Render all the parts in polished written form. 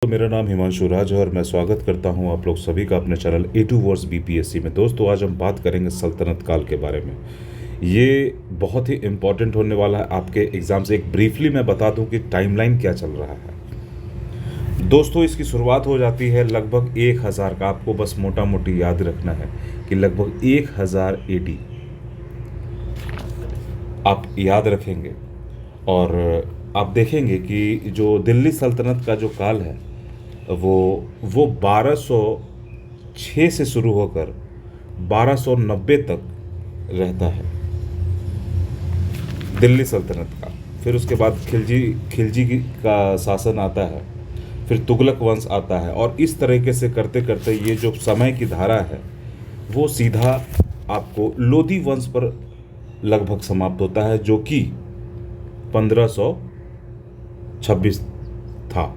दोस्तों, मेरा नाम हिमांशु राज है और मैं स्वागत करता हूं आप लोग सभी का अपने channel A to words BPSC में। दोस्तों, आज हम बात करेंगे सल्तनत काल के बारे में। ये बहुत ही इम्पोर्टेंट होने वाला है आपके एग्ज़ाम से। एक ब्रीफली मैं बता दूं कि टाइमलाइन क्या चल रहा है। दोस्तों, इसकी शुरुआत हो जाती है लगभग 1000 का। आपको बस मोटा मोटी याद रखना है कि लगभग 1000 एडी आप याद रखेंगे। और आप देखेंगे कि जो दिल्ली सल्तनत का जो काल है वो 1206 से शुरू होकर 1290 तक रहता है, दिल्ली सल्तनत का। फिर उसके बाद खिलजी का शासन आता है, फिर तुगलक वंश आता है, और इस तरीके से करते करते ये जो समय की धारा है वो सीधा आपको लोधी वंश पर लगभग समाप्त होता है, जो कि 1526 था।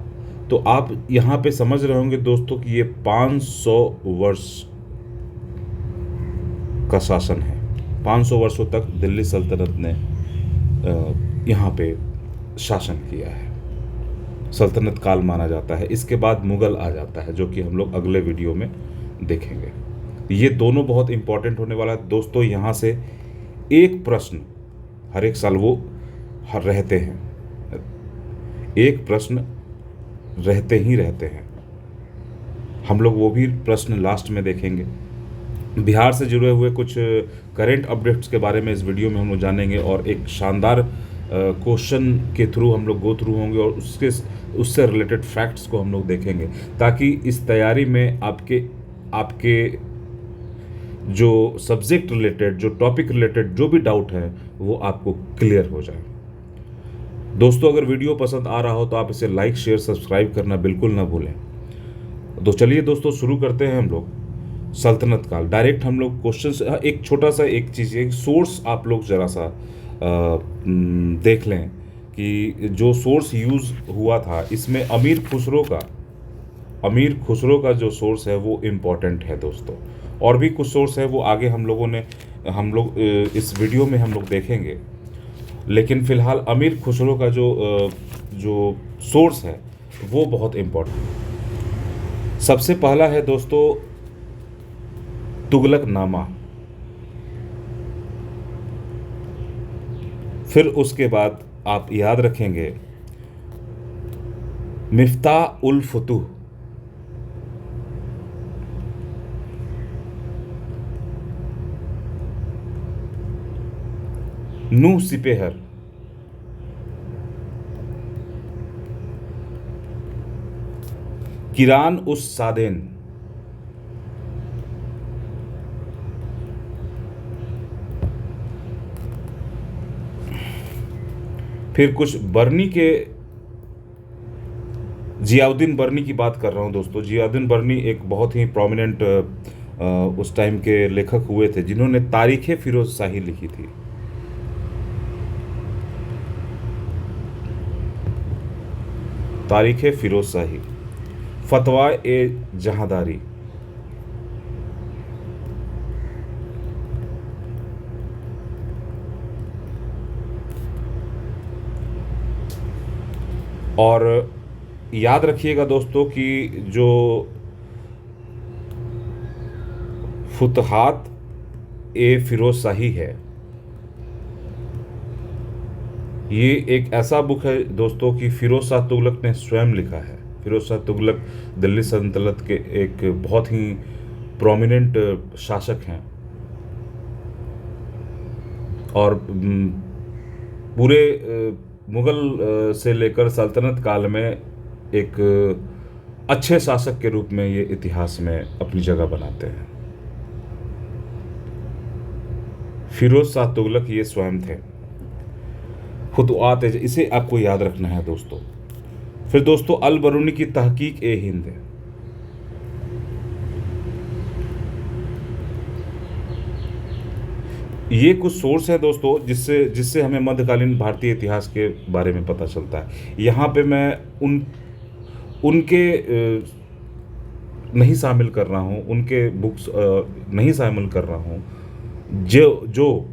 तो आप यहाँ पे समझ रहे होंगे दोस्तों कि ये 500 वर्ष का शासन है। 500 वर्षों तक दिल्ली सल्तनत ने यहाँ पे शासन किया है, सल्तनत काल माना जाता है। इसके बाद मुगल आ जाता है, जो कि हम लोग अगले वीडियो में देखेंगे। ये दोनों बहुत इंपॉर्टेंट होने वाला है दोस्तों। यहाँ से एक प्रश्न हर एक साल वो रहते हैं, एक प्रश्न रहते ही रहते हैं। हम लोग वो भी प्रश्न लास्ट में देखेंगे। बिहार से जुड़े हुए कुछ करेंट अपडेट्स के बारे में इस वीडियो में हम लोग जानेंगे, और एक शानदार क्वेश्चन के थ्रू हम लोग गो थ्रू होंगे, और उससे रिलेटेड फैक्ट्स को हम लोग देखेंगे, ताकि इस तैयारी में आपके जो सब्जेक्ट रिलेटेड, जो टॉपिक रिलेटेड जो भी डाउट है वो आपको क्लियर हो जाए। दोस्तों, अगर वीडियो पसंद आ रहा हो तो आप इसे लाइक, शेयर, सब्सक्राइब करना बिल्कुल ना भूलें। तो चलिए दोस्तों, शुरू करते हैं हम लोग सल्तनत काल। डायरेक्ट हम लोग क्वेश्चन से एक छोटा सा एक चीज़, एक सोर्स आप लोग ज़रा सा देख लें कि जो सोर्स यूज़ हुआ था इसमें अमीर खुसरो का जो सोर्स है वो इम्पोर्टेंट है दोस्तों। और भी कुछ सोर्स है, वो आगे हम लोग इस वीडियो में हम लोग देखेंगे। लेकिन फ़िलहाल अमीर खुसरो का जो सोर्स है वो बहुत इम्पोर्टेंट। सबसे पहला है दोस्तों तुगलकनामा। फिर उसके बाद आप याद रखेंगे मिफ्ताह उल फुतूह। नूह सिपेहर। किरान उस सादेन। फिर कुछ बर्नी के, जियाउद्दीन बर्नी की बात कर रहा हूं दोस्तों। जियाउद्दीन बर्नी एक बहुत ही प्रोमिनेंट उस टाइम के लेखक हुए थे, जिन्होंने तारीख़ फिरोज शाही लिखी थी। तारीख़ फिरोज शाही, फतवा ए जहांदारी, और याद रखिएगा दोस्तों कि जो फुतहात ए फिरोज शाही है, ये एक ऐसा बुक है दोस्तों कि फिरोज शाह तुगलक ने स्वयं लिखा है। फिरोज शाह तुगलक दिल्ली सल्तनत के एक बहुत ही प्रोमिनेंट शासक हैं, और पूरे मुगल से लेकर सल्तनत काल में एक अच्छे शासक के रूप में ये इतिहास में अपनी जगह बनाते हैं। फिरोज शाह तुगलक ये स्वयं थे। फुतुआत, इसे आपको याद रखना है दोस्तों। फिर दोस्तों अल बरूनी की तहकीक ए हिंद है। ये कुछ सोर्स है दोस्तों जिससे हमें मध्यकालीन भारतीय इतिहास के बारे में पता चलता है। यहाँ पे मैं उनके नहीं शामिल कर रहा हूँ, उनके बुक्स नहीं शामिल कर रहा हूँ जो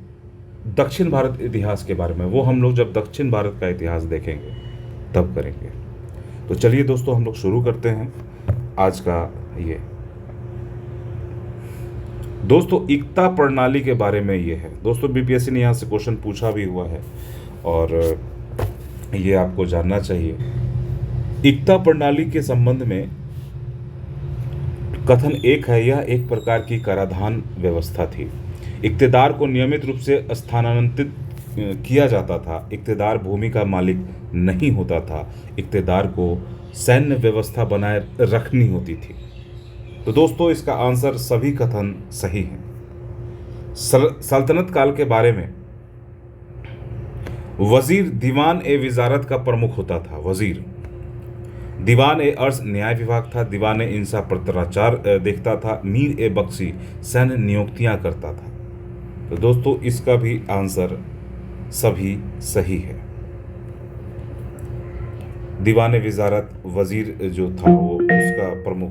दक्षिण भारत इतिहास के बारे में, वो हम लोग जब दक्षिण भारत का इतिहास देखेंगे तब करेंगे। तो चलिए दोस्तों, हम लोग शुरू करते हैं आज का ये। दोस्तों, एकता प्रणाली के बारे में ये है। दोस्तों, बीपीएससी ने यहाँ से क्वेश्चन पूछा भी हुआ है और ये आपको जानना चाहिए। एकता प्रणाली के संबंध में कथन एक है, यह एक प्रकार की कराधान व्यवस्था थी। इक्तेदार को नियमित रूप से स्थानांतरित किया जाता था। इक्तेदार भूमि का मालिक नहीं होता था। इक्तेदार को सैन्य व्यवस्था बनाए रखनी होती थी। तो दोस्तों, इसका आंसर सभी कथन सही हैं। सल्तनत काल के बारे में वजीर दीवान ए विजारत का प्रमुख होता था। वजीर दीवान ए अर्ज न्याय विभाग था। दीवान ए इंसा पत्राचार देखता था। मीर ए बख्शी सैन्य नियुक्तियां करता था। तो दोस्तों, इसका भी आंसर सभी सही है। दीवान ए विजारत वजीर जो था वो उसका प्रमुख।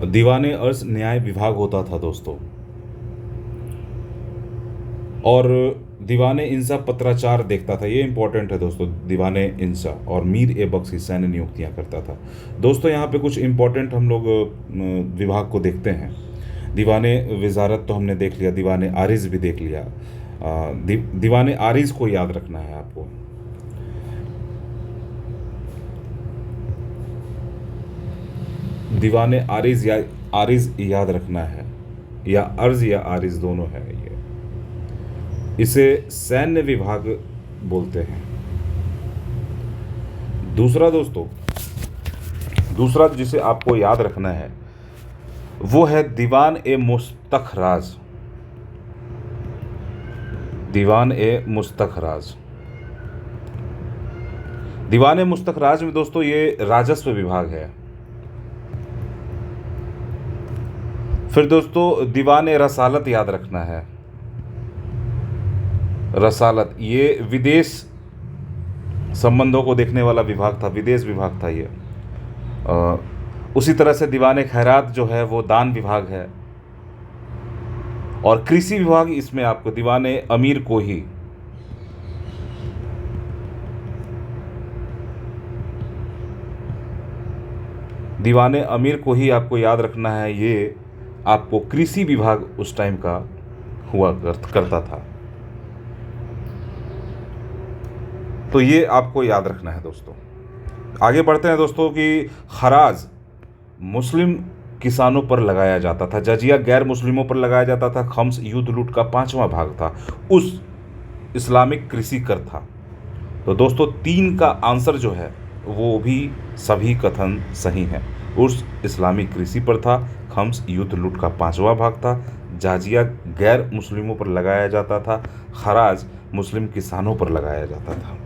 दीवान ए अर्ज न्याय विभाग होता था दोस्तों। और दीवान ए इंसा पत्राचार देखता था, ये इंपॉर्टेंट है दोस्तों। दीवान ए इंसा और मीर ए बख्शी सैन्य नियुक्तियां करता था। दोस्तों, यहाँ पे कुछ इंपॉर्टेंट हम लोग विभाग को देखते हैं। दीवान ए विजारत तो हमने देख लिया, दीवान ए आरिज भी देख लिया। दीवान ए आरिज को याद रखना है आपको। दीवान ए आरिज या आरिज याद रखना है, या अर्ज या आरिज दोनों है। ये इसे सैन्य विभाग बोलते हैं। दूसरा दोस्तों, दूसरा जिसे आपको याद रखना है वो है दीवान ए मुस्तखराज। दीवान ए मुस्तखराज। दीवान ए मुस्तखराज में दोस्तों ये राजस्व विभाग है। फिर दोस्तों, दीवान ए रसालत याद रखना है। रसालत ये विदेश संबंधों को देखने वाला विभाग था, विदेश विभाग था ये। उसी तरह से दीवान ए खैरात जो है वो दान विभाग है। और कृषि विभाग इसमें आपको दीवान ए अमीर को ही। दीवान ए अमीर को ही आपको याद रखना है। ये आपको कृषि विभाग उस टाइम का हुआ करता था। तो ये आपको याद रखना है दोस्तों। आगे बढ़ते हैं दोस्तों कि खराज मुस्लिम किसानों पर लगाया जाता था। जजिया गैर मुस्लिमों पर लगाया जाता था। खम्स युद्ध लूट का 5वां भाग था। उस इस्लामिक कृषि कर था। तो दोस्तों, 3 का आंसर जो है वो भी सभी कथन सही हैं। उस इस्लामिक कृषि पर था। खम्स युद्ध लूट का 5वां भाग था। जाजिया गैर मुस्लिमों पर लगाया जाता था। खराज मुस्लिम किसानों पर लगाया जाता था।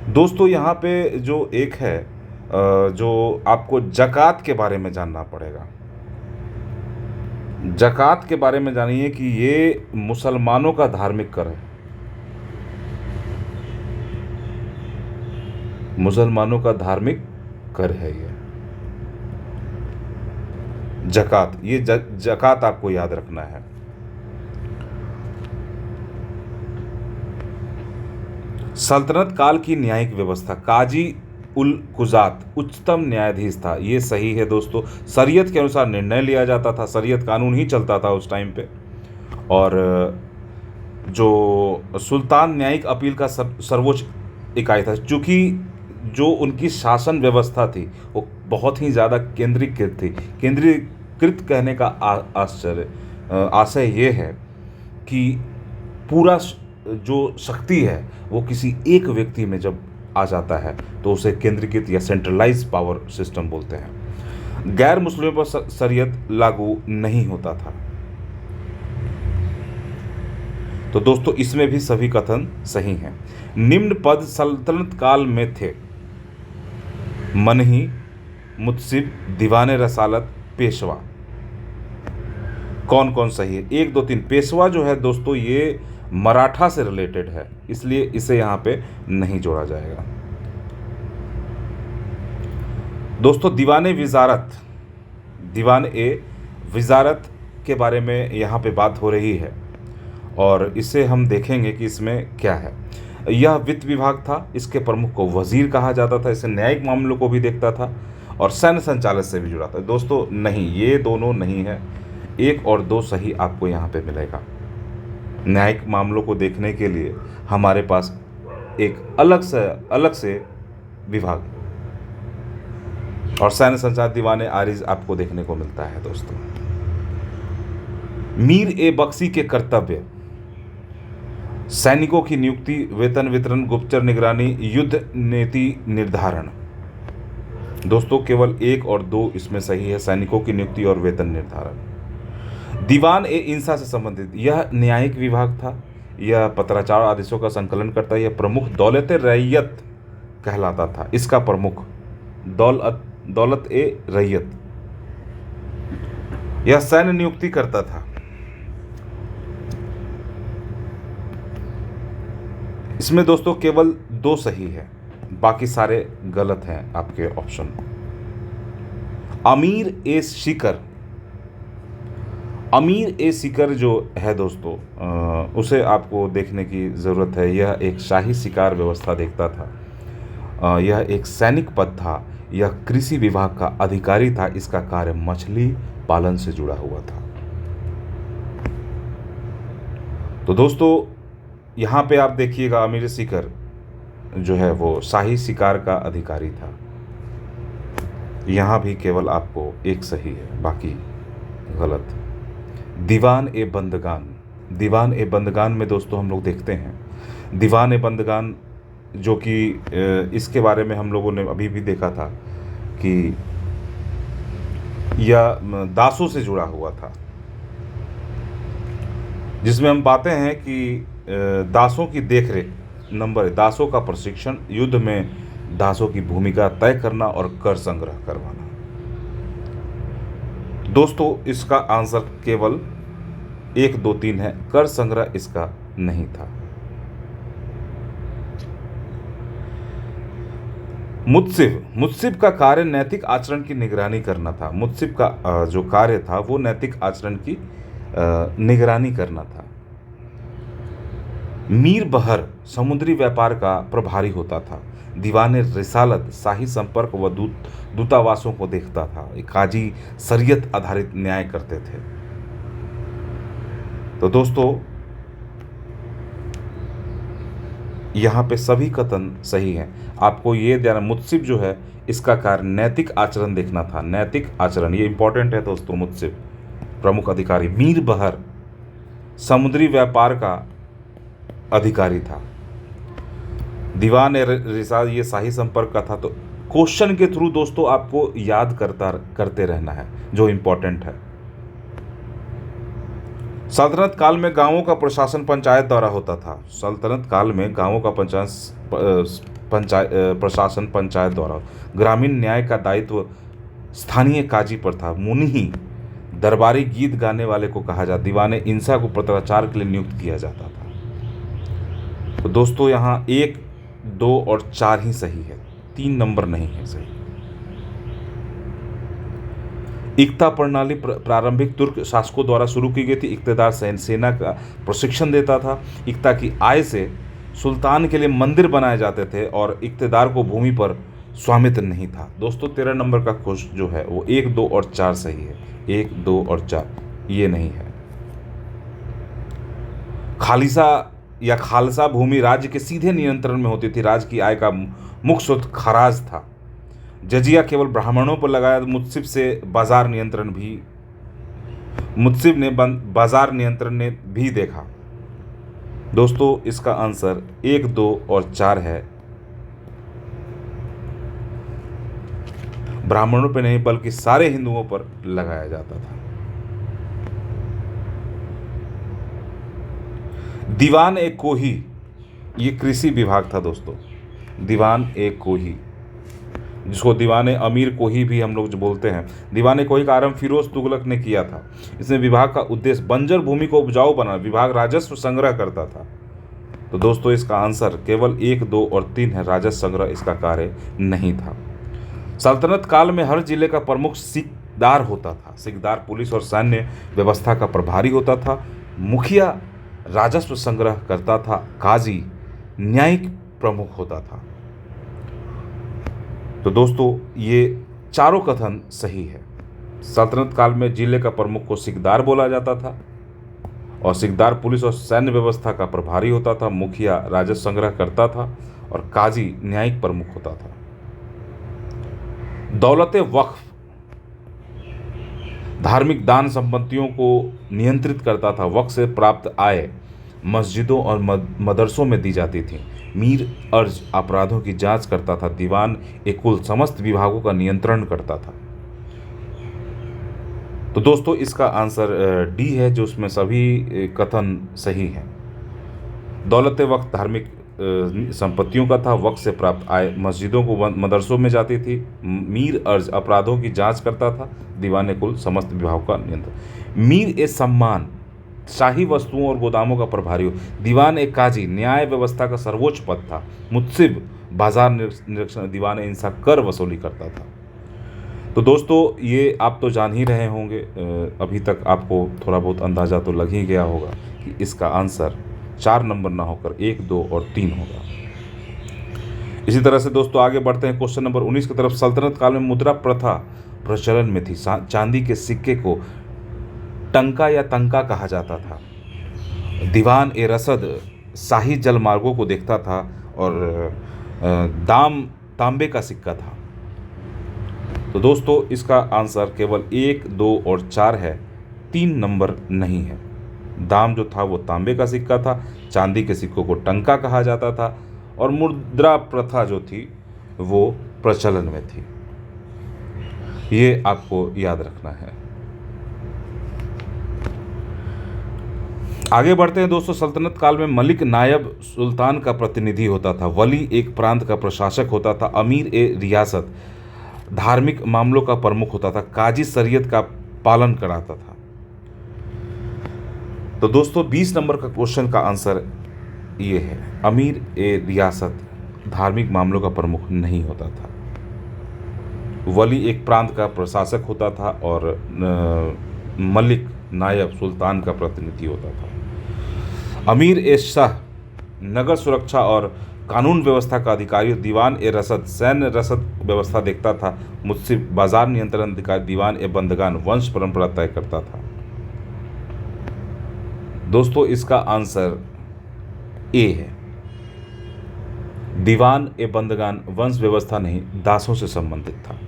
दोस्तों, यहाँ पे जो एक है जो आपको ज़कात के बारे में जानना पड़ेगा। ज़कात के बारे में जानिए कि ये मुसलमानों का धार्मिक कर है। मुसलमानों का धार्मिक कर है ये ज़कात। ये ज़कात आपको याद रखना है। सल्तनत काल की न्यायिक व्यवस्था। काजी उल कुजात उच्चतम न्यायाधीश था। ये सही है दोस्तों। शरीयत के अनुसार निर्णय लिया जाता था। शरीयत कानून ही चलता था उस टाइम पे। और जो सुल्तान न्यायिक अपील का सर्वोच्च इकाई था। चूँकि जो उनकी शासन व्यवस्था थी वो बहुत ही ज़्यादा केंद्रीकृत थी। केंद्रीकृत कहने का आशय ये है कि पूरा जो शक्ति है वो किसी एक व्यक्ति में जब आ जाता है तो उसे केंद्रीकृत या सेंट्रलाइज पावर सिस्टम बोलते हैं। गैर मुस्लिमों पर शरीयत लागू नहीं होता था। तो दोस्तों, इसमें भी सभी कथन सही हैं। निम्न पद सल्तनत काल में थे। मनही, मुत्सिब, दीवान रसालत, पेशवा। कौन कौन सही है? 1 2 3। पेशवा जो है दोस्तों ये मराठा से रिलेटेड है, इसलिए इसे यहाँ पे नहीं जोड़ा जाएगा। दोस्तों, दीवान ए विजारत के बारे में यहाँ पे बात हो रही है और इसे हम देखेंगे कि इसमें क्या है। यह वित्त विभाग था, इसके प्रमुख को वजीर कहा जाता था, इसे न्यायिक मामलों को भी देखता था और सैन्य संचालन से भी जुड़ा था। दोस्तों नहीं, ये दोनों नहीं है, 1 और 2 सही आपको यहाँ पे मिलेगा। न्यायिक मामलों को देखने के लिए हमारे पास एक अलग से विभाग और सैन्य संचालन दीवाने आरिज आपको देखने को मिलता है। दोस्तों मीर ए बख्शी के कर्तव्य, सैनिकों की नियुक्ति, वेतन वितरण, गुप्तचर निगरानी, युद्ध नीति निर्धारण। दोस्तों केवल 1 और 2 इसमें सही है, सैनिकों की नियुक्ति और वेतन निर्धारण। दीवान ए इंसा से संबंधित, यह न्यायिक विभाग था, यह पत्राचार आदेशों का संकलन करता है, यह प्रमुख दौलत रैयत कहलाता था। इसका प्रमुख दौलत ए रैयत, यह सैन्य नियुक्ति करता था। इसमें दोस्तों केवल 2 सही है, बाकी सारे गलत हैं आपके ऑप्शन। अमीर ए शिकर, अमीर ए शिकर जो है दोस्तों उसे आपको देखने की ज़रूरत है। यह एक शाही शिकार व्यवस्था देखता था, यह एक सैनिक पद था, यह कृषि विभाग का अधिकारी था, इसका कार्य मछली पालन से जुड़ा हुआ था। तो दोस्तों यहाँ पे आप देखिएगा अमीर शिकर जो है वो शाही शिकार का अधिकारी था। यहाँ भी केवल आपको 1 सही है, बाकी गलत। दीवान ए बंदगान, दीवान ए बंदगान में दोस्तों हम लोग देखते हैं दीवान ए बंदगान जो कि इसके बारे में हम लोगों ने अभी भी देखा था कि यह दासों से जुड़ा हुआ था, जिसमें हम पाते हैं कि दासों की देखरेख, नंबर दासों का प्रशिक्षण, युद्ध में दासों की भूमिका तय करना और कर संग्रह करवाना। दोस्तों इसका आंसर केवल 1, 2, 3 है, कर संग्रह इसका नहीं था। मुत्सिब का कार्य नैतिक आचरण की निगरानी करना था। मुत्सिब का जो कार्य था वो नैतिक आचरण की निगरानी करना था। मीर बहर समुद्री व्यापार का प्रभारी होता था। दीवाने रिसालत शाही संपर्क व दूतावासों को देखता था। काजी शरीयत आधारित न्याय करते थे। तो दोस्तों यहाँ पे सभी कथन सही हैं। आपको ये ध्यान, मुत्सिब जो है इसका कार्य नैतिक आचरण देखना था। नैतिक आचरण ये इंपॉर्टेंट है दोस्तों। मुत्सिब प्रमुख अधिकारी। मीर बहर समुद्री व्यापार का अधिकारी था। दीवान रिसाल ये शाही संपर्क का था। तो क्वेश्चन के थ्रू दोस्तों आपको याद करते रहना है जो इंपॉर्टेंट है। सल्तनत काल में गांवों का प्रशासन पंचायत द्वारा होता था। सल्तनत काल में गांवों का प्रशासन पंचायत द्वारा। ग्रामीण न्याय का दायित्व स्थानीय काजी पर था। मुनि दरबारी गीत गाने वाले को कहा जाता। दीवाने इंसा को पत्राचार के लिए नियुक्त किया जाता था। तो दोस्तों यहाँ 1, 2 और 4 ही सही है, 3 नंबर नहीं है सही। इक्ता प्रणाली प्रारंभिक तुर्क शासकों द्वारा शुरू की गई थी। इक्तेदार सेना का प्रशिक्षण देता था। इक्ता की आय से सुल्तान के लिए मंदिर बनाए जाते थे और इक्तेदार को भूमि पर स्वामित्व नहीं था। दोस्तों 13 नंबर का क्वेश्चन जो है वो 1, 2 और 4 सही है। 1, 2 और 4 ये नहीं है। खालिसा या खालसा भूमि राज्य के सीधे नियंत्रण में होती थी। राज्य की आय का मुख्य स्रोत खराज था। जजिया केवल ब्राह्मणों पर लगाया। मुत्सिब ने बाजार नियंत्रण ने भी देखा। दोस्तों इसका आंसर 1, 2 और 4 है। ब्राह्मणों पर नहीं बल्कि सारे हिंदुओं पर लगाया जाता था। दीवान ए कोही ये कृषि विभाग था दोस्तों। दीवान ए कोही जिसको दीवाने अमीर कोही भी हम लोग जो बोलते हैं। दीवाने कोही का आरंभ फिरोज तुगलक ने किया था। इसमें विभाग का उद्देश्य बंजर भूमि को उपजाऊ बनाना। विभाग राजस्व संग्रह करता था। तो दोस्तों इसका आंसर केवल 1, 2 और 3 है। राजस्व संग्रह इसका कार्य नहीं था। सल्तनत काल में हर जिले का प्रमुख सिकदार होता था। सिकदार पुलिस और सैन्य व्यवस्था का प्रभारी होता था। मुखिया राजस्व संग्रह करता था। काजी न्यायिक प्रमुख होता था। तो दोस्तों ये चारों कथन सही है। सल्तनत काल में जिले का प्रमुख को सिकदार बोला जाता था और सिकदार पुलिस और सैन्य व्यवस्था का प्रभारी होता था। मुखिया राजस्व संग्रह करता था और काजी न्यायिक प्रमुख होता था। दौलत वक्फ धार्मिक दान संपत्तियों को नियंत्रित करता था। वक्फ से प्राप्त आय मस्जिदों और मदरसों में दी जाती थी। मीर अर्ज अपराधों की जांच करता था। दीवान एक कुल समस्त विभागों का नियंत्रण करता था। तो दोस्तों इसका आंसर डी है, जो उसमें सभी कथन सही हैं। दौलत वक्त धार्मिक संपत्तियों का था। वक्त से प्राप्त आय मस्जिदों को मदरसों में जाती थी। मीर अर्ज अपराधों की जांच करता था। दीवान कुल समस्त विभागों का नियंत्रण। मीर ए सम्मान शाही वस्तुओं और गोदामों का प्रभारी हो। दीवान ए काजी न्याय व्यवस्था का सर्वोच्च पद था। मुत्सिब बाजार निरीक्षण। दीवान इंसा कर वसूली करता था। तो दोस्तों ये आप तो जान ही रहे होंगे, अभी तक आपको थोड़ा बहुत अंदाज़ा तो लग ही गया होगा कि इसका आंसर 4 नंबर ना होकर 1, 2 और 3 होगा। इसी तरह से दोस्तों आगे बढ़ते हैं क्वेश्चन नंबर 19 की तरफ। सल्तनत काल में मुद्रा प्रथा प्रचलन में थी। चांदी के सिक्के को टंका या तंका कहा जाता था। दीवान ए रसद शाही जलमार्गों को देखता था और दाम तांबे का सिक्का था। तो दोस्तों इसका आंसर केवल 1, 2 और 4 है, 3 नंबर नहीं है। दाम जो था वो तांबे का सिक्का था। चांदी के सिक्कों को टंका कहा जाता था और मुद्रा प्रथा जो थी वो प्रचलन में थी। ये आपको याद रखना है। आगे बढ़ते हैं दोस्तों। सल्तनत काल में मलिक नायब सुल्तान का प्रतिनिधि होता था। वली एक प्रांत का प्रशासक होता था। अमीर ए रियासत धार्मिक मामलों का प्रमुख होता था। काजी शरीयत का पालन कराता था। तो दोस्तों 20 नंबर का क्वेश्चन का आंसर ये है। अमीर ए रियासत धार्मिक मामलों का प्रमुख नहीं होता था। वली एक प्रांत का प्रशासक होता था और मलिक नायब सुल्तान का प्रतिनिधि होता था। अमीर ए शाह नगर सुरक्षा और कानून व्यवस्था का अधिकारी। दीवान ए रसद सैन्य रसद व्यवस्था देखता था। मुझसे बाजार नियंत्रण अधिकारी। दीवान ए बंदगान वंश परंपरा तय करता था। दोस्तों इसका आंसर ए है। दीवान ए बंदगान वंश व्यवस्था नहीं, दासों से संबंधित था।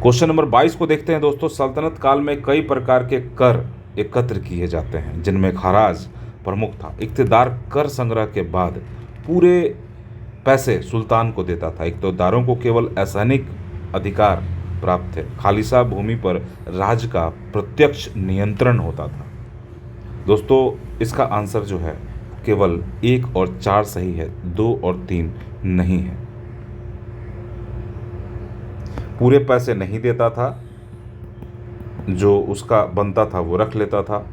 क्वेश्चन नंबर 22 को देखते हैं दोस्तों। सल्तनत काल में कई प्रकार के कर एकत्र किए जाते हैं, जिनमें खराज प्रमुख था। इक्तदार कर संग्रह के बाद पूरे पैसे सुल्तान को देता था। इक्तदारों को केवल असैनिक अधिकार प्राप्त थे। खालिसा भूमि पर राज का प्रत्यक्ष नियंत्रण होता था। दोस्तों इसका आंसर जो है केवल 1 और 4 सही है, 2 और 3 नहीं है। पूरे पैसे नहीं देता था, जो उसका बनता था वो रख लेता था।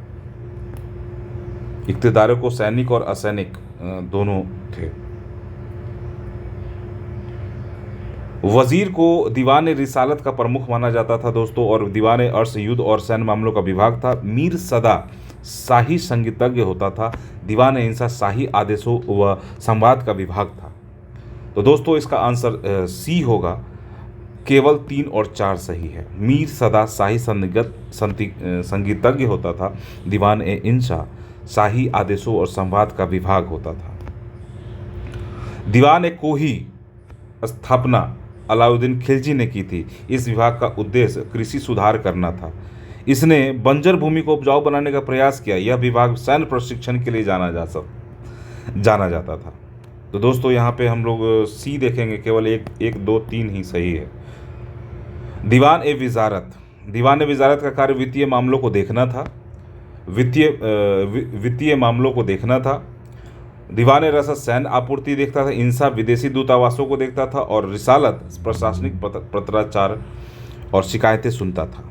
इक्तदारों को सैनिक और असैनिक दोनों थे। वजीर को दीवान रिसालत का प्रमुख माना जाता था दोस्तों, और दीवान अर्श युद्ध और सैन्य मामलों का विभाग था। मीर सदा शाही संगीतज्ञ होता था। दीवान हिंसा शाही आदेशों व संवाद का विभाग था। तो दोस्तों इसका आंसर सी होगा। केवल 3 और 4 सही है। मीर सदा शाही संगीतज्ञ होता था। दीवान इंशा शाही आदेशों और संवाद का विभाग होता था। दीवान कोही स्थापना अलाउद्दीन खिलजी ने की थी। इस विभाग का उद्देश्य कृषि सुधार करना था। इसने बंजर भूमि को उपजाऊ बनाने का प्रयास किया। यह विभाग सैन्य प्रशिक्षण के लिए जाना जाता था। तो दोस्तों यहाँ पे हम लोग सी देखेंगे, केवल 1, 2, 3 ही सही है। दीवान विजारत। दीवान विजारत का कार्य वित्तीय मामलों को देखना था। वित्तीय मामलों को देखना था। दीवान रसद सैन्य आपूर्ति देखता था। इंसा विदेशी दूतावासों को देखता था और रिसालत प्रशासनिक पत्राचार और शिकायतें सुनता था।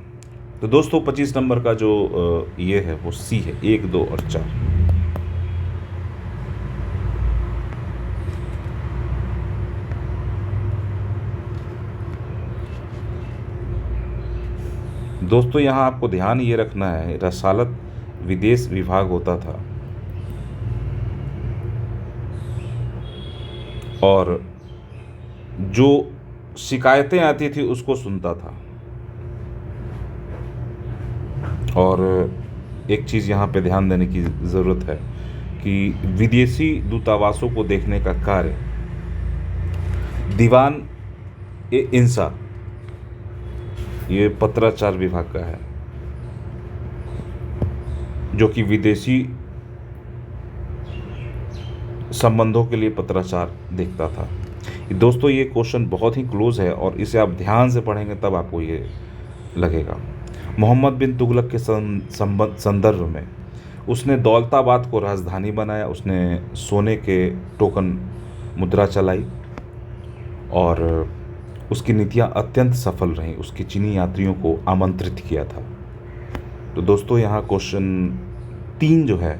तो दोस्तों 25 नंबर का जो ये है वो सी है, 1, 2 और 4। दोस्तों यहाँ आपको ध्यान ये रखना है, रसालत विदेश विभाग होता था और जो शिकायतें आती थी उसको सुनता था। और एक चीज़ यहाँ पे ध्यान देने की ज़रूरत है कि विदेशी दूतावासों को देखने का कार्य दीवान ए इंसा, ये पत्राचार विभाग का है, जो कि विदेशी संबंधों के लिए पत्राचार देखता था। दोस्तों ये क्वेश्चन बहुत ही क्लोज है और इसे आप ध्यान से पढ़ेंगे तब आपको ये लगेगा। मोहम्मद बिन तुगलक के संदर्भ में उसने दौलताबाद को राजधानी बनाया, उसने सोने के टोकन मुद्रा चलाई और उसकी नीतियाँ अत्यंत सफल रहीं। उसकी चीनी यात्रियों को आमंत्रित किया था। तो दोस्तों यहाँ क्वेश्चन 3 जो है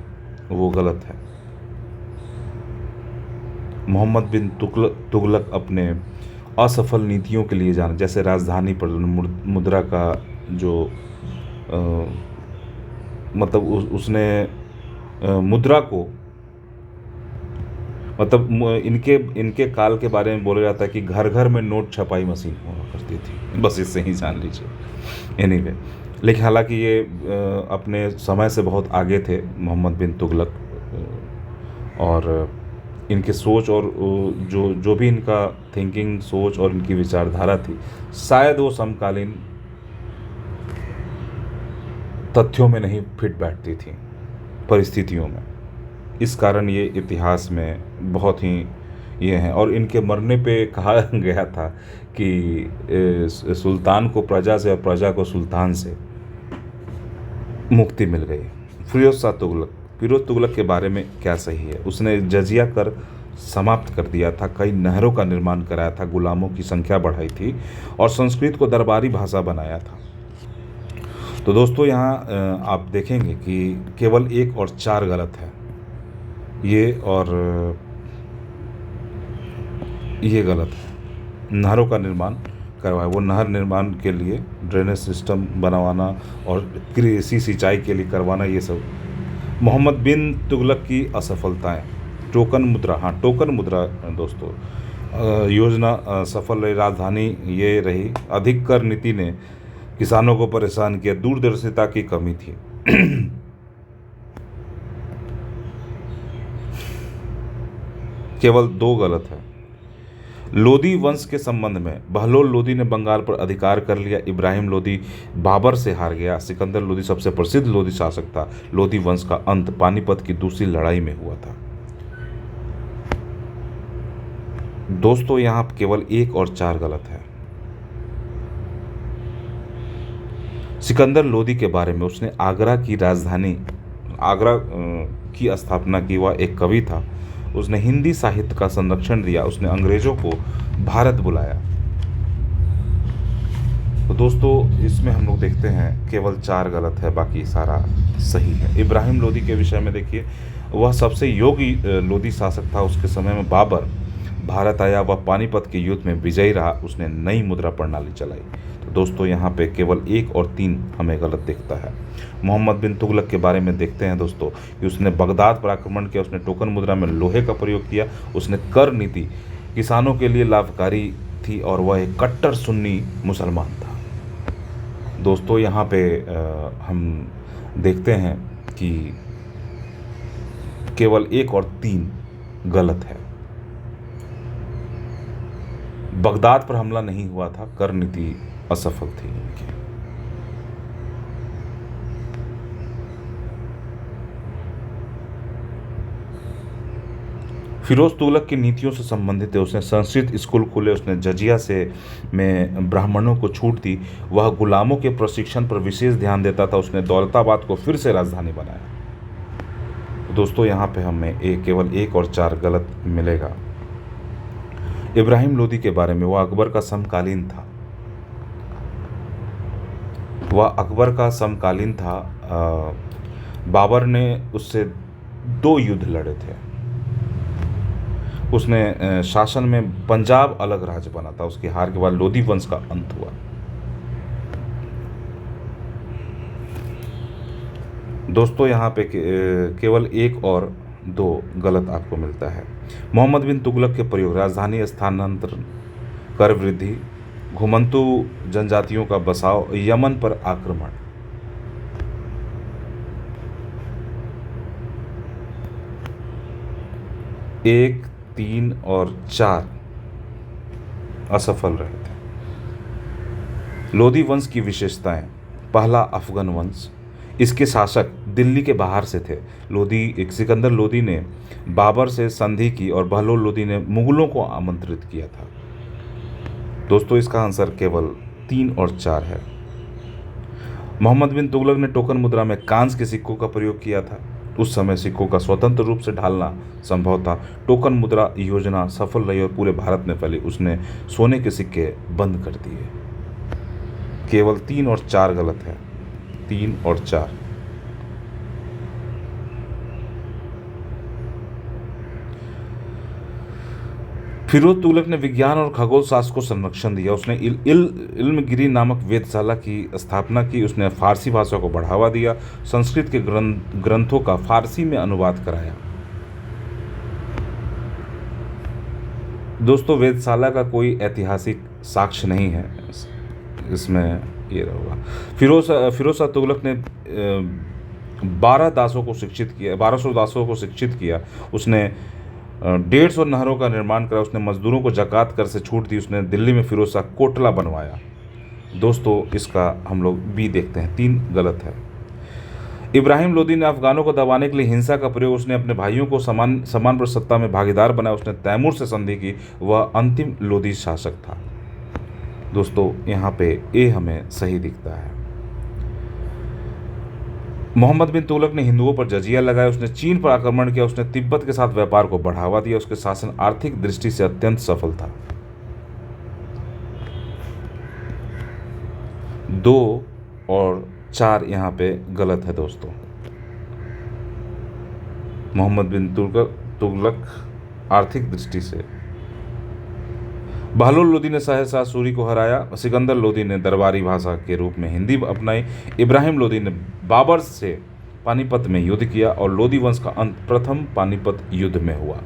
वो गलत है। मोहम्मद बिन तुगलक अपने असफल नीतियों के लिए जाना, जैसे राजधानी पर मुद्रा का जो मतलब उसने मुद्रा को मतलब इनके काल के बारे में बोला जाता है कि घर घर में नोट छपाई मशीन हुआ करती थी, बस इससे ही जान लीजिए। एनीवे, लेकिन हालांकि ये अपने समय से बहुत आगे थे मोहम्मद बिन तुगलक, और इनके सोच और जो भी इनका थिंकिंग सोच और इनकी विचारधारा थी, शायद वो समकालीन तथ्यों में नहीं फिट बैठती थी, परिस्थितियों में। इस कारण ये इतिहास में बहुत ही ये हैं। और इनके मरने पे कहा गया था कि सुल्तान को प्रजा से और प्रजा को सुल्तान से मुक्ति मिल गई। फिरोज तुगलक के बारे में क्या सही है? उसने जजिया कर समाप्त कर दिया था, कई नहरों का निर्माण कराया था, गुलामों की संख्या बढ़ाई थी और संस्कृत को दरबारी भाषा बनाया था। तो दोस्तों यहाँ आप देखेंगे कि केवल 1 और 4 गलत है, ये और ये गलत है। नहरों का निर्माण करवाया, वो नहर निर्माण के लिए ड्रेनेज सिस्टम बनवाना और कृषि सिंचाई के लिए करवाना, ये सब मोहम्मद बिन तुगलक की असफलताएं। टोकन मुद्रा, हाँ टोकन मुद्रा दोस्तों योजना सफल रही। राजधानी ये रही। अधिक कर नीति ने किसानों को परेशान किया। दूरदर्शिता की कमी थी। केवल 2 गलत है। लोदी वंश के संबंध में बहलोल लोदी ने बंगाल पर अधिकार कर लिया। इब्राहिम लोदी बाबर से हार गया। सिकंदर लोदी सबसे प्रसिद्ध लोदी शासक था। लोदी वंश का अंत पानीपत की दूसरी लड़ाई में हुआ था। दोस्तों यहाँ केवल 1 और 4 गलत है। सिकंदर लोदी के बारे में, उसने आगरा की राजधानी आगरा की स्थापना की। वह एक कवि था। उसने हिंदी साहित्य का संरक्षण दिया। उसने अंग्रेजों को भारत बुलाया। तो दोस्तों इसमें हम लोग देखते हैं केवल 4 गलत है, बाकी सारा सही है। इब्राहिम लोदी के विषय में देखिए, वह सबसे योग्य लोदी शासक था। उसके समय में बाबर भारत आया, वह पानीपत के युद्ध में विजयी रहा। उसने नई मुद्रा प्रणाली चलाई। तो दोस्तों यहाँ पे केवल 1 और 3 हमें गलत दिखता है। मोहम्मद बिन तुगलक के बारे में देखते हैं दोस्तों कि उसने बगदाद पर आक्रमण किया। उसने टोकन मुद्रा में लोहे का प्रयोग किया। उसने कर नीति किसानों के लिए लाभकारी थी और वह एक कट्टर सुन्नी मुसलमान था। दोस्तों यहाँ पे हम देखते हैं कि केवल 1 और 3 गलत है। बगदाद पर हमला नहीं हुआ था, कर नीति असफल थी इनकी। फिरोज तुगलक की नीतियों से संबंधित है। उसने संस्कृत स्कूल खोले। उसने जजिया से में ब्राह्मणों को छूट दी। वह गुलामों के प्रशिक्षण पर विशेष ध्यान देता था। उसने दौलताबाद को फिर से राजधानी बनाया। दोस्तों यहाँ पे हमें केवल 1 और 4 गलत मिलेगा। इब्राहिम लोदी के बारे में, वह अकबर का समकालीन था। बाबर ने उससे 2 युद्ध लड़े थे। उसने शासन में पंजाब अलग राज्य बना था। उसकी हार के बाद लोदी वंश का अंत हुआ। दोस्तों यहाँ पे केवल एक और दो गलत आपको मिलता है। मोहम्मद बिन तुगलक के प्रयोग, राजधानी स्थानांतरण, कर वृद्धि, घुमंतु जनजातियों का बसाव, यमन पर आक्रमण। एक, तीन और चार असफल रहे थे। लोदी वंश की विशेषताएं। पहला अफगान वंश, इसके शासक दिल्ली के बाहर से थे। एक सिकंदर लोदी ने बाबर से संधि की और बहलोल लोदी ने मुगलों को आमंत्रित किया था। दोस्तों इसका आंसर केवल 3 और 4 है। मोहम्मद बिन तुगलक ने टोकन मुद्रा में कांस के सिक्कों का प्रयोग किया था। उस समय सिक्कों का स्वतंत्र रूप से ढालना संभव था। टोकन मुद्रा योजना सफल रही और पूरे भारत में फैली। उसने सोने के सिक्के बंद कर दिए। केवल 3 और 4 गलत है। 3 और 4। फिरोज तुगलक ने विज्ञान और खगोल शास्त्र को संरक्षण दिया। उसने इल्मगिरी नामक वेधशाला की स्थापना की। उसने फारसी भाषा को बढ़ावा दिया। संस्कृत के ग्रंथों का फारसी में अनुवाद कराया। दोस्तों वेधशाला का कोई ऐतिहासिक साक्ष्य नहीं है, इसमें ये होगा। फिरोज शाह तुगलक ने 1200 दासों को शिक्षित किया। उसने 150 नहरों का निर्माण करा। उसने मजदूरों को ज़कात कर से छूट दी। उसने दिल्ली में फिरोज शाह कोटला बनवाया। दोस्तों इसका हम लोग बी देखते हैं, 3 गलत है। इब्राहिम लोदी ने अफगानों को दबाने के लिए हिंसा का प्रयोग। उसने अपने भाइयों को समान पर सत्ता में भागीदार बनाया। उसने तैमूर से संधि की। वह अंतिम लोदी शासक था। दोस्तों यहाँ पे ए हमें सही दिखता है। मोहम्मद बिन तुगलक ने हिंदुओं पर जजिया लगाया। उसने चीन पर आक्रमण किया। उसने तिब्बत के साथ व्यापार को बढ़ावा दिया। उसके शासन आर्थिक दृष्टि से अत्यंत सफल था। 2 और 4 यहाँ पे गलत है दोस्तों। मोहम्मद बिन तुगलक आर्थिक दृष्टि से। बहलोल लोदी ने सहसा सूरी को हराया। सिकंदर लोदी ने दरबारी भाषा के रूप में हिंदी अपनाई। इब्राहिम लोदी ने बाबर से पानीपत में युद्ध किया और लोदी वंश का अंत प्रथम पानीपत युद्ध में हुआ।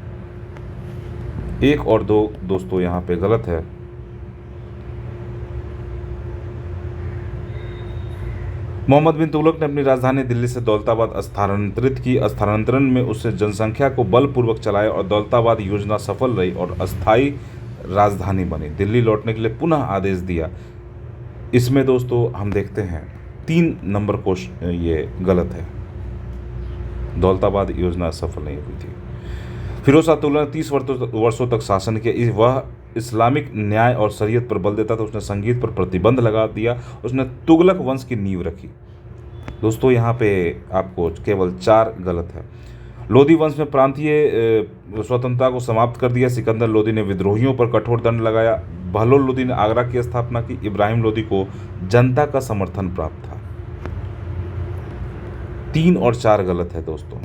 1 और 2 दोस्तों यहाँ पे गलत है। मोहम्मद बिन तुगलक ने अपनी राजधानी दिल्ली से दौलताबाद स्थानांतरित की। स्थानांतरण में उससे जनसंख्या को बलपूर्वक चलाया और दौलताबाद योजना सफल रही और अस्थायी राजधानी बनी। दिल्ली लौटने के लिए पुनः आदेश दिया। इसमें दोस्तों हम देखते हैं 3 नंबर को ये गलत है। दौलताबाद योजना सफल नहीं हुई थी। फिरोज शाह तुगलक ने 30 वर्षों तक शासन किया। वह इस्लामिक न्याय और शरीयत पर बल देता था। उसने संगीत पर प्रतिबंध लगा दिया। उसने तुगलक वंश की नींव रखी। दोस्तों यहाँ पे आपको केवल 4 गलत है। लोदी वंश में प्रांतीय स्वतंत्रता को समाप्त कर दिया। सिकंदर लोदी ने विद्रोहियों पर कठोर दंड लगाया। बहलोल लोदी ने आगरा की स्थापना की। इब्राहिम लोदी को जनता का समर्थन प्राप्त था। 3 और 4 गलत है दोस्तों।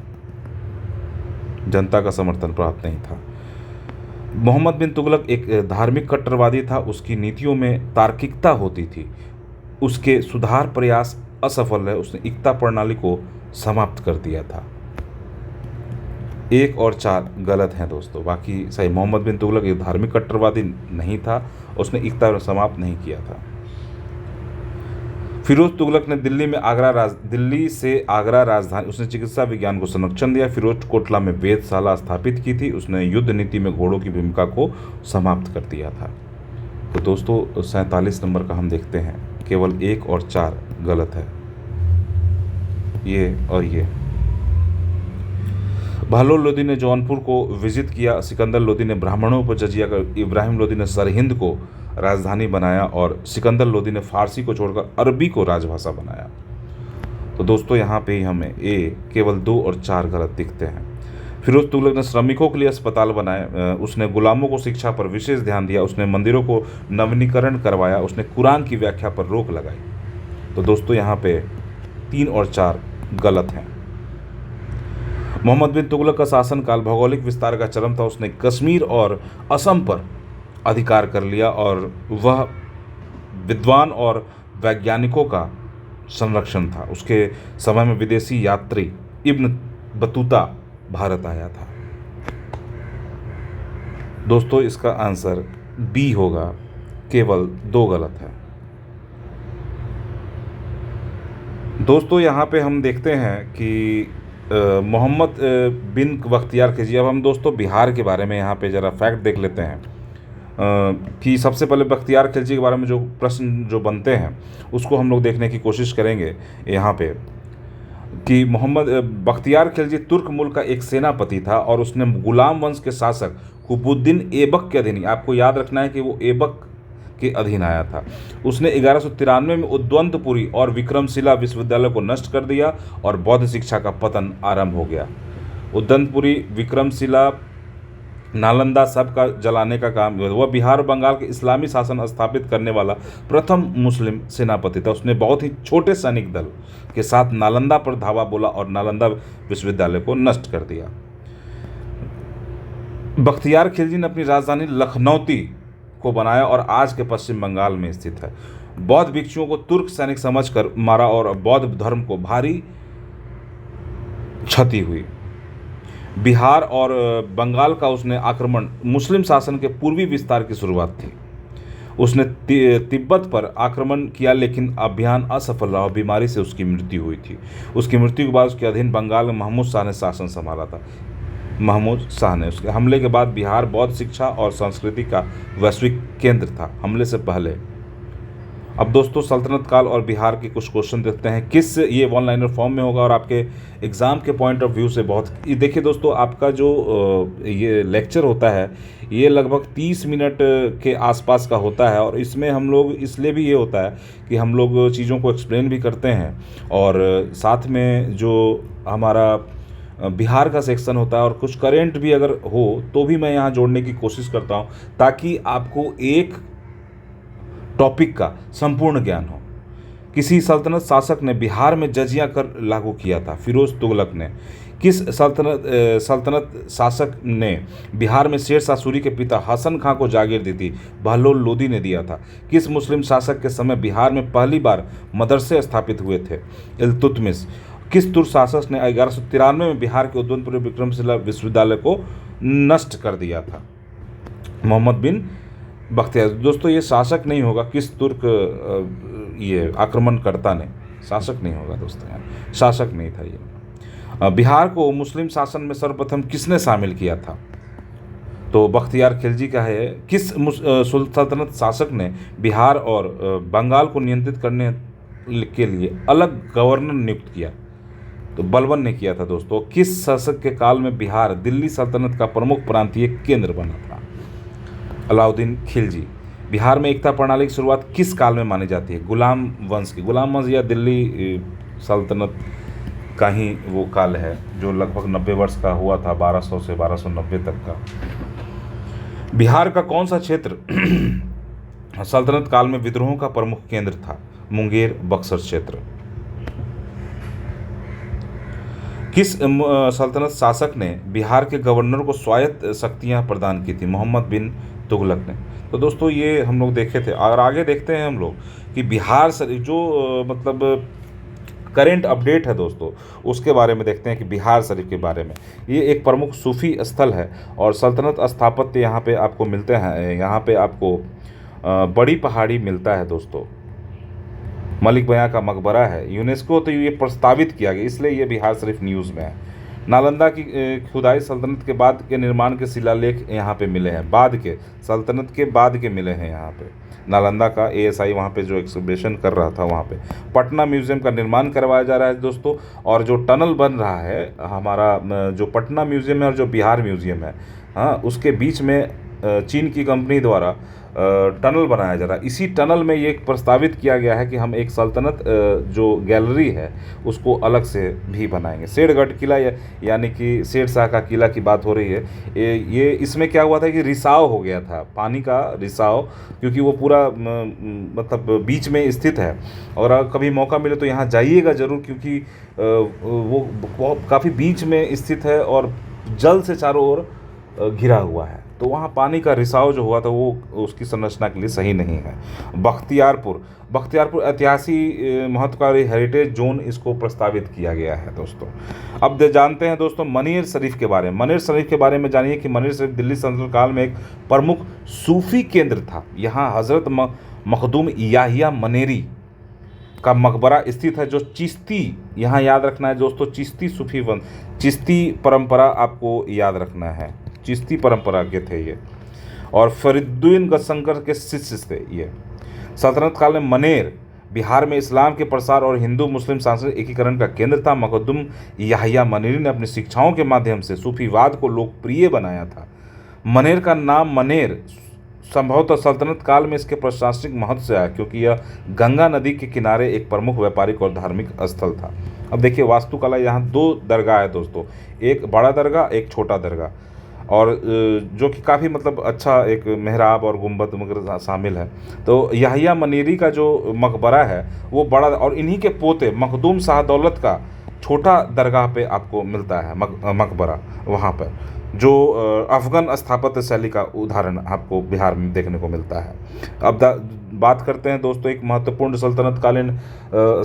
जनता का समर्थन प्राप्त नहीं था। मोहम्मद बिन तुगलक एक धार्मिक कट्टरवादी था। उसकी नीतियों में तार्किकता होती थी। उसके सुधार प्रयास असफल रहे। उसने एकता प्रणाली को समाप्त कर दिया था। 1 और 4 गलत हैं दोस्तों, बाकी सही। मोहम्मद बिन तुगलक एक धार्मिक कट्टरवादी नहीं था। उसने एकता समाप्त नहीं किया था। फिरोज तुगलक ने दिल्ली से आगरा राजधानी। उसने चिकित्सा विज्ञान को संरक्षण दिया। फिरोज कोटला में वेधशाला स्थापित की थी। उसने युद्ध नीति में घोड़ों की भूमिका को समाप्त कर दिया था। तो दोस्तों 47 नंबर का हम देखते हैं, केवल 1 और 4 गलत है। ये और ये। बहलोल लोदी ने जौनपुर को विजिट किया। सिकंदर लोदी ने ब्राह्मणों पर जजिया कर। इब्राहिम लोदी ने सरहिंद को राजधानी बनाया और सिकंदर लोदी ने फारसी को छोड़कर अरबी को राजभाषा बनाया। तो दोस्तों यहाँ पे ही हमें केवल 2 और 4 गलत दिखते हैं। फिरोज तुगलक ने श्रमिकों के लिए अस्पताल बनाए। उसने गुलामों को शिक्षा पर विशेष ध्यान दिया। उसने मंदिरों को नवीनीकरण करवाया। उसने कुरान की व्याख्या पर रोक लगाई। तो दोस्तों यहाँ पे 3 और 4 गलत हैं। मोहम्मद बिन तुगलक का शासनकाल भौगोलिक विस्तार का चरम था। उसने कश्मीर और असम पर अधिकार कर लिया और वह विद्वान और वैज्ञानिकों का संरक्षण था। उसके समय में विदेशी यात्री इब्न बतूता भारत आया था। दोस्तों इसका आंसर बी होगा, केवल 2 गलत है। दोस्तों यहाँ पे हम देखते हैं कि मोहम्मद बिन बख्तियार खिलजी। अब हम दोस्तों बिहार के बारे में यहाँ पे ज़रा फैक्ट देख लेते हैं कि सबसे पहले बख्तियार खिलजी के बारे में जो प्रश्न जो बनते हैं उसको हम लोग देखने की कोशिश करेंगे यहाँ पे कि मोहम्मद बख्तियार खिलजी तुर्क मुल्क का एक सेनापति था और उसने गुलाम वंश के शासक कुतुबुद्दीन ऐबक के अधीन, आपको याद रखना है कि वो ऐबक के अधीन आया था। उसने 1193 में उद्वंतपुरी और विक्रमशिला विश्वविद्यालय को नष्ट कर दिया और बौद्ध शिक्षा का पतन आरंभ हो गया। उद्वंतपुरी, विक्रमशिला, नालंदा सब का जलाने का काम हुआ। वह बिहार और बंगाल के इस्लामी शासन स्थापित करने वाला प्रथम मुस्लिम सेनापति था। उसने बहुत ही छोटे सैनिक दल के साथ नालंदा पर धावा बोला और नालंदा विश्वविद्यालय को नष्ट कर दिया। बख्तियार खिलजी ने अपनी राजधानी लखनौती को बनाया और आज के पश्चिम बंगाल में स्थित है। बौद्ध भिक्षुओं को तुर्क सैनिक समझकर मारा और बौद्ध धर्म को भारी क्षति हुई। बिहार और बंगाल का उसने आक्रमण मुस्लिम शासन के पूर्वी विस्तार की शुरुआत थी। उसने तिब्बत पर आक्रमण किया लेकिन अभियान असफल रहा और बीमारी से उसकी मृत्यु हुई थी। उसकी मृत्यु के बाद उसके अधीन बंगाल में महमूद शाह ने शासन संभाला था। महमूद शाह ने उसके हमले के बाद बिहार बौद्ध शिक्षा और संस्कृति का वैश्विक केंद्र था हमले से पहले। अब दोस्तों सल्तनत काल और बिहार के कुछ क्वेश्चन देखते हैं। किस ये वन लाइनर फॉर्म में होगा और आपके एग्ज़ाम के पॉइंट ऑफ व्यू से बहुत देखिए दोस्तों, आपका जो ये लेक्चर होता है ये लगभग 30 मिनट के आसपास का होता है और इसमें हम लोग इसलिए भी ये होता है कि हम लोग चीज़ों को एक्सप्लेन भी करते हैं और साथ में जो हमारा बिहार का सेक्शन होता है और कुछ करेंट भी अगर हो तो भी मैं यहाँ जोड़ने की कोशिश करता हूँ ताकि आपको एक टॉपिक का संपूर्ण ज्ञान हो। किसी सल्तनत शासक ने बिहार में जजिया कर लागू किया था? फिरोज तुगलक ने। किस सल्तनत शासक ने बिहार में शेर शाह सूरी के पिता हसन खां को जागीर दी थी? बहलोल लोदी ने दिया था। किस मुस्लिम शासक के समय बिहार में पहली बार मदरसे स्थापित हुए थे? इल्तुतमिश। किस तुर्क शासक ने 1193 में बिहार के उद्वंतपुरी विक्रमशिला विश्वविद्यालय को नष्ट कर दिया था? मोहम्मद बिन बख्तियार। दोस्तों ये शासक नहीं होगा, किस तुर्क ये आक्रमणकर्ता ने, शासक नहीं होगा दोस्तों, यार शासक नहीं था ये। बिहार को मुस्लिम शासन में सर्वप्रथम किसने शामिल किया था? तो बख्तियार खिलजी का है। किस सल्तनत शासक ने बिहार और बंगाल को नियंत्रित करने के लिए अलग गवर्नर नियुक्त किया? तो बलबन ने किया था दोस्तों। किस शासक के काल में बिहार दिल्ली सल्तनत का प्रमुख प्रांतीय केंद्र बना था? अलाउद्दीन खिलजी। बिहार में एकता प्रणाली की शुरुआत किस काल में मानी जाती है? गुलाम वंश की। गुलाम वंश या दिल्ली सल्तनत का ही वो काल है जो लगभग 90 वर्ष का हुआ था, 1200 से 1290 तक का। बिहार का कौन सा क्षेत्र सल्तनत काल में विद्रोहों का प्रमुख केंद्र था? मुंगेर, बक्सर क्षेत्र। किस सल्तनत शासक ने बिहार के गवर्नर को स्वायत्त शक्तियां प्रदान की थी? मोहम्मद बिन तुगलक ने। तो दोस्तों ये हम लोग देखे थे और आगे देखते हैं हम लोग कि बिहार जो मतलब करेंट अपडेट है दोस्तों उसके बारे में देखते हैं कि बिहार शरीफ के बारे में। ये एक प्रमुख सूफी स्थल है और सल्तनत स्थापत्य यहाँ पे आपको मिलते हैं। यहाँ पे आपको बड़ी पहाड़ी मिलता है दोस्तों। मलिक बयां का मकबरा है। यूनेस्को तो ये प्रस्तावित किया गया, इसलिए ये बिहार शरीफ न्यूज़ में है। नालंदा की खुदाई सल्तनत के बाद के निर्माण के शिलालेख यहाँ पे मिले हैं। बाद के सल्तनत के बाद के मिले हैं यहाँ पे। नालंदा का ASI वहाँ पे जो एक्सहिबिशन कर रहा था वहाँ पे। पटना म्यूज़ियम का निर्माण करवाया जा रहा है दोस्तों। और जो टनल बन रहा है हमारा, जो पटना म्यूज़ियम है और जो बिहार म्यूज़ियम है, हाँ, उसके बीच में चीन की कंपनी द्वारा टनल बनाया जा रहा है। इसी टनल में ये प्रस्तावित किया गया है कि हम एक सल्तनत जो गैलरी है उसको अलग से भी बनाएंगे। शेरगढ़ किला यानी कि शेर शाह का किला की बात हो रही है। ये इसमें क्या हुआ था कि रिसाव हो गया था, पानी का रिसाव, क्योंकि वो पूरा मतलब बीच में स्थित है। और कभी मौका मिले तो यहाँ जाइएगा ज़रूर, क्योंकि वो काफ़ी बीच में स्थित है और जल से चारों ओर घिरा हुआ है। तो वहाँ पानी का रिसाव जो हुआ था वो उसकी संरचना के लिए सही नहीं है। बख्तियारपुर ऐतिहासिक महत्वकारी हेरिटेज जोन इसको प्रस्तावित किया गया है दोस्तों। अब जानते हैं दोस्तों मनेर शरीफ के बारे में। मनेर शरीफ के बारे में जानिए कि मनेर शरीफ दिल्ली सल्तनत काल में एक प्रमुख सूफी केंद्र था। यहाँ हज़रत मखदूम याहिया मनेरी का मकबरा स्थित है, जो चिश्ती, यहाँ याद रखना है दोस्तों, चिश्ती सूफी चिश्ती परंपरा आपको याद रखना है, चिश्ती परंपरा के थे ये, और फरीदुद्दीन गजशंकर के शिष्य थे ये। सल्तनत काल में मनेर बिहार में इस्लाम के प्रसार और हिंदू मुस्लिम सांस्कृतिक एकीकरण का केंद्र था। मखदूम याहिया मनेरी ने अपनी शिक्षाओं के माध्यम से सूफीवाद को लोकप्रिय बनाया था। मनेर का नाम मनेर संभवतः सल्तनत काल में इसके प्रशासनिक महत्व से आया, क्योंकि यह गंगा नदी के किनारे एक प्रमुख व्यापारिक और धार्मिक स्थल था। अब देखिए वास्तुकला, यहाँ 2 दरगाह है दोस्तों, एक बड़ा दरगाह, एक छोटा दरगाह, और जो कि काफ़ी मतलब अच्छा एक मेहराब और गुंबद वगैरह शामिल है। तो याहिया मनेरी का जो मकबरा है वो बड़ा, और इन्हीं के पोते मखदूम शाह दौलत का छोटा दरगाह पे आपको मिलता है मकबरा वहाँ पर, जो अफ़गान स्थापत्य शैली का उदाहरण आपको बिहार में देखने को मिलता है। अब बात करते हैं दोस्तों एक महत्वपूर्ण सल्तनतकालीन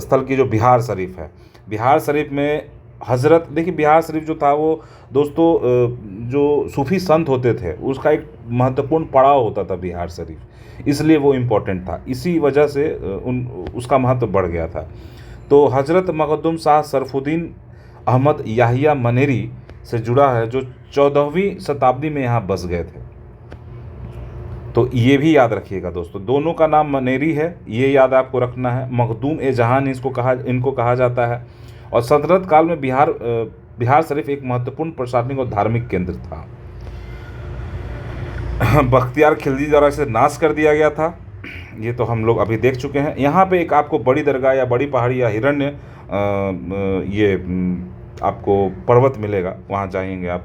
स्थल की, जो बिहार शरीफ है। बिहार शरीफ में हज़रत, देखिए बिहार शरीफ जो था वो दोस्तों जो सूफ़ी संत होते थे उसका एक महत्वपूर्ण पड़ाव होता था बिहार शरीफ, इसलिए वो इम्पोर्टेंट था, इसी वजह से उसका महत्व बढ़ गया था। तो हज़रत मखदूम शाह सरफुद्दीन अहमद याहिया मनेरी से जुड़ा है, जो 14वीं शताब्दी में यहाँ बस गए थे। तो ये भी याद रखिएगा दोस्तों, दोनों का नाम मनेरी है, ये याद आपको रखना है। मखदूम ए जहान इनको कहा जाता है। और सल्तनत काल में बिहार शरीफ एक महत्वपूर्ण प्रशासनिक और धार्मिक केंद्र था। बख्तियार खिलजी द्वारा इसे नाश कर दिया गया था, ये तो हम लोग अभी देख चुके हैं। यहाँ पे एक आपको बड़ी दरगाह या बड़ी पहाड़ी या हिरण्य ये आपको पर्वत मिलेगा, वहाँ जाएंगे आप,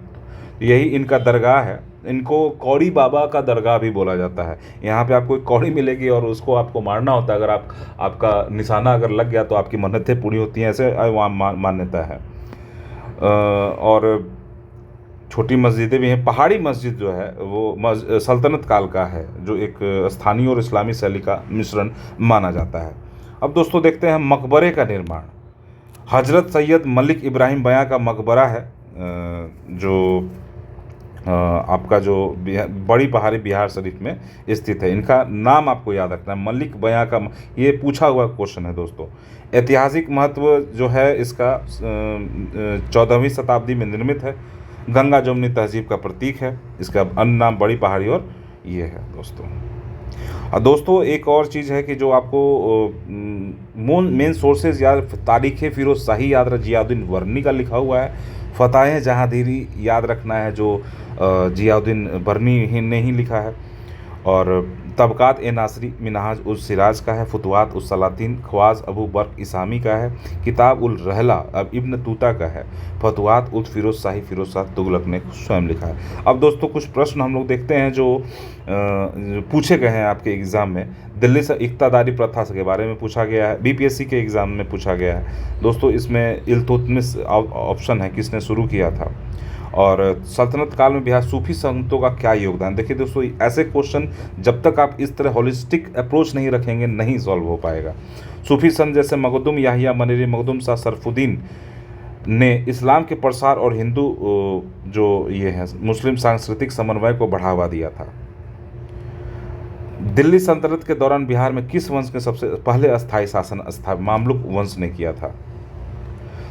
यही इनका दरगाह है। इनको कौड़ी बाबा का दरगाह भी बोला जाता है। यहाँ पे आपको एक कौड़ी मिलेगी और उसको आपको मारना होता है, अगर आपका निशाना अगर लग गया तो आपकी मन्नतें पूरी होती हैं, ऐसे वहाँ मान्यता है। और छोटी मस्जिदें भी हैं। पहाड़ी मस्जिद जो है वो सल्तनत काल का है, जो एक स्थानीय और इस्लामी शैली का मिश्रण माना जाता है। अब दोस्तों देखते हैं मकबरे का निर्माण। हज़रत सैयद मलिक इब्राहिम बयां का मकबरा है, जो आपका जो बड़ी पहाड़ी बिहार शरीफ में स्थित है। इनका नाम आपको याद रखना है, मलिक बयां का, ये पूछा हुआ क्वेश्चन है दोस्तों। ऐतिहासिक महत्व जो है इसका 14वीं शताब्दी में निर्मित है, गंगा जमुनी तहजीब का प्रतीक है। इसका अन्य नाम बड़ी पहाड़ी और ये है दोस्तों। और दोस्तों एक और चीज़ है कि जो आपको मेन सोर्सेज या तारीख़ फ़िरोज़ शाही याद जियाउद्दीन वर्नी का लिखा हुआ है। फ़ताह जहांगीरी याद रखना है, जो जियाउद्दीन वर्नी ने ही लिखा है। और तबकात ए नासरी मिनहाज उल सिराज का है। फुतवात उस सलातीन ख्वाज अबू बर्क इसामी का है। किताब उल रहला अब इब्न तूता का है। फतवात उल फ़िरोज़ शाह तुगलक ने स्वयं लिखा है। अब दोस्तों कुछ प्रश्न हम लोग देखते हैं जो पूछे गए हैं आपके एग्ज़ाम में। दिल्ली से इक़्तिदारी प्रथा के बारे में पूछा गया है, बीपीएससी के एग्ज़ाम में पूछा गया है दोस्तों। इसमें इल्तुतमिश ऑप्शन है, किसने शुरू किया था। और सल्तनत काल में बिहार सूफी संतों का क्या योगदान। देखिए दोस्तों ऐसे क्वेश्चन जब तक आप इस तरह होलिस्टिक अप्रोच नहीं रखेंगे नहीं सॉल्व हो पाएगा। सूफी संत जैसे मखदूम याहिया मनेरी, मखदूम शाह सरफुद्दीन ने इस्लाम के प्रसार और हिंदू जो ये है मुस्लिम सांस्कृतिक समन्वय को बढ़ावा दिया था। दिल्ली सल्तनत के दौरान बिहार में किस वंश के सबसे पहले अस्थायी शासन मामलुक वंश ने किया था।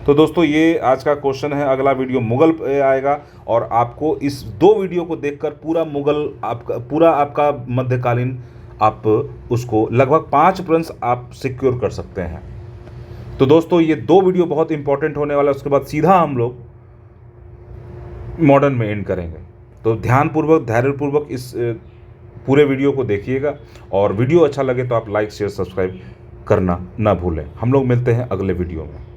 तो दोस्तों ये आज का क्वेश्चन है। अगला वीडियो मुगल पे आएगा और आपको इस 2 वीडियो को देखकर पूरा आपका मध्यकालीन आप उसको लगभग 5 प्रश्न आप सिक्योर कर सकते हैं। तो दोस्तों ये 2 वीडियो बहुत इंपॉर्टेंट होने वाला है, उसके बाद सीधा हम लोग मॉडर्न में एंड करेंगे। तो ध्यानपूर्वक धैर्यपूर्वक इस पूरे वीडियो को देखिएगा, और वीडियो अच्छा लगे तो आप लाइक शेयर सब्सक्राइब करना ना भूलें। हम लोग मिलते हैं अगले वीडियो में।